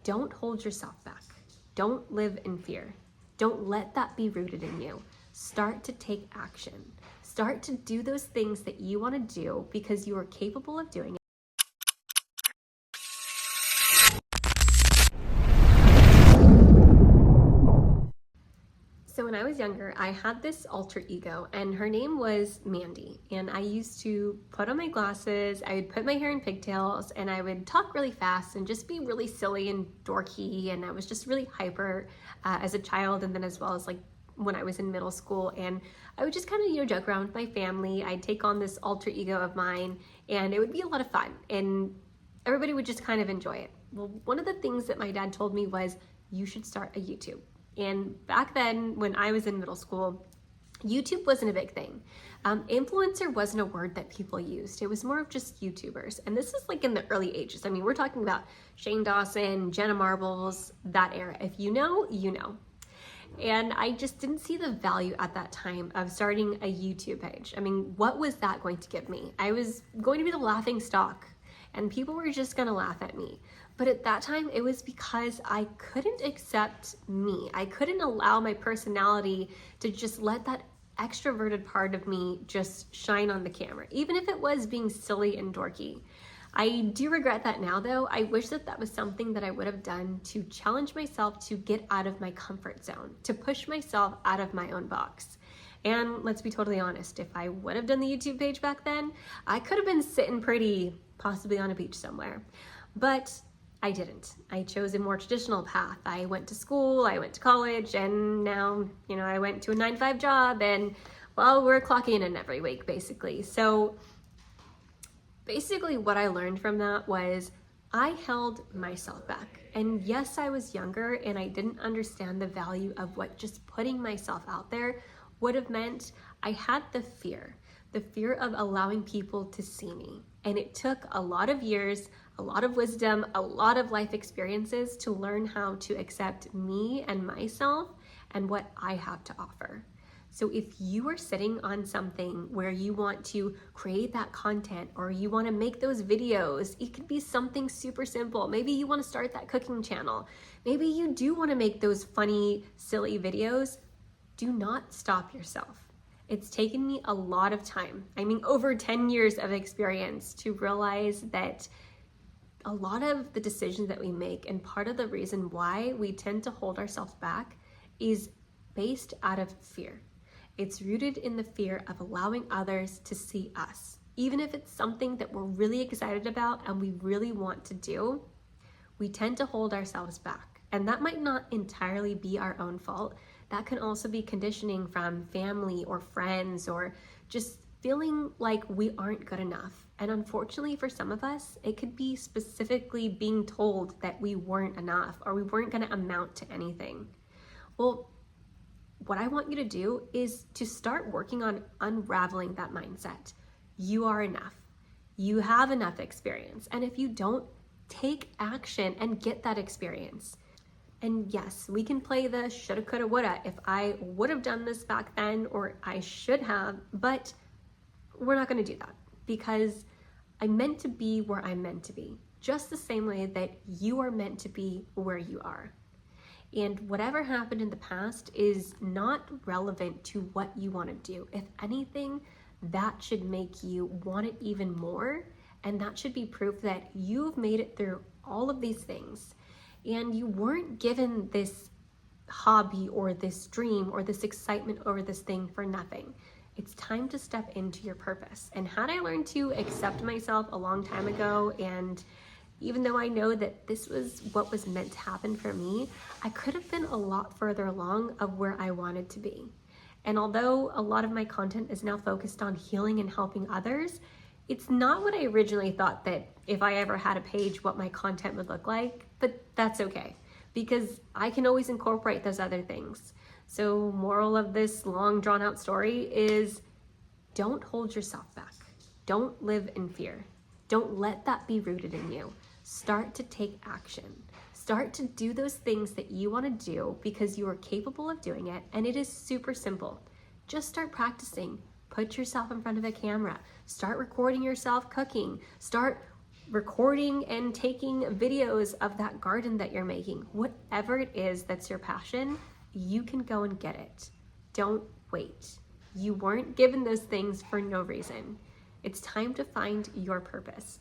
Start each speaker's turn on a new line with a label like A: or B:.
A: Don't hold yourself back. Don't live in fear. Don't let that be rooted in you. Start to take action. Start to do those things that you want to do because you are capable of doing it. So when I was younger, I had this alter ego, and her name was Mandy. And I used to put on my glasses, I would put my hair in pigtails, and I would talk really fast and just be really silly and dorky. And I was just really hyper as a child, and then as well as like when I was in middle school. And I would just kind of, joke around with my family. I'd take on this alter ego of mine, and it would be a lot of fun. And everybody would just kind of enjoy it. Well, one of the things that my dad told me was, you should start a YouTube. And back then, when I was in middle school, YouTube wasn't a big thing. Influencer wasn't a word that people used. It was more of just YouTubers. And this is like in the early ages. I mean, we're talking about Shane Dawson, Jenna Marbles, that era. If you know, you know. And I just didn't see the value at that time of starting a YouTube page. I mean, what was that going to give me? I was going to be the laughing stock, and people were just gonna laugh at me. But at that time, it was because I couldn't accept me. I couldn't allow my personality to just let that extroverted part of me just shine on the camera, even if it was being silly and dorky. I do regret that now, though. I wish that that was something that I would have done to challenge myself to get out of my comfort zone, to push myself out of my own box. And let's be totally honest, if I would have done the YouTube page back then, I could have been sitting pretty, possibly on a beach somewhere. But I didn't. I chose a more traditional path. I went to school, I went to college, and now, I went to a 9-to-5 job, and well, we're clocking in every week, basically. So basically what I learned from that was I held myself back. And yes, I was younger and I didn't understand the value of what just putting myself out there would have meant. I had the fear of allowing people to see me. And it took a lot of years, a lot of wisdom, a lot of life experiences to learn how to accept me and myself and what I have to offer. So if you are sitting on something where you want to create that content or you want to make those videos, it could be something super simple. Maybe you want to start that cooking channel. Maybe you do want to make those funny, silly videos. Do not stop yourself. It's taken me a lot of time, over 10 years of experience, to realize that a lot of the decisions that we make, and part of the reason why we tend to hold ourselves back, is based out of fear. It's rooted in the fear of allowing others to see us. Even if it's something that we're really excited about and we really want to do, we tend to hold ourselves back. And that might not entirely be our own fault. That can also be conditioning from family or friends, or just feeling like we aren't good enough. And unfortunately for some of us, it could be specifically being told that we weren't enough or we weren't going to amount to anything. Well, what I want you to do is to start working on unraveling that mindset. You are enough. You have enough experience. And if you don't, take action and get that experience. And yes, we can play the shoulda, coulda, woulda. If I would have done this back then, or I should have, but we're not going to do that, because I'm meant to be where I'm meant to be, just the same way that you are meant to be where you are. And whatever happened in the past is not relevant to what you want to do. If anything, that should make you want it even more. And that should be proof that you've made it through all of these things. And you weren't given this hobby or this dream or this excitement over this thing for nothing. It's time to step into your purpose. And had I learned to accept myself a long time ago, and even though I know that this was what was meant to happen for me, I could have been a lot further along of where I wanted to be. And although a lot of my content is now focused on healing and helping others, it's not what I originally thought that if I ever had a page, what my content would look like, but that's okay, because I can always incorporate those other things. So moral of this long drawn out story is, don't hold yourself back. Don't live in fear. Don't let that be rooted in you. Start to take action. Start to do those things that you want to do because you are capable of doing it, and it is super simple. Just start practicing. Put yourself in front of a camera. Start recording yourself cooking. Start recording and taking videos of that garden that you're making. Whatever it is that's your passion, you can go and get it. Don't wait. You weren't given those things for no reason. It's time to find your purpose.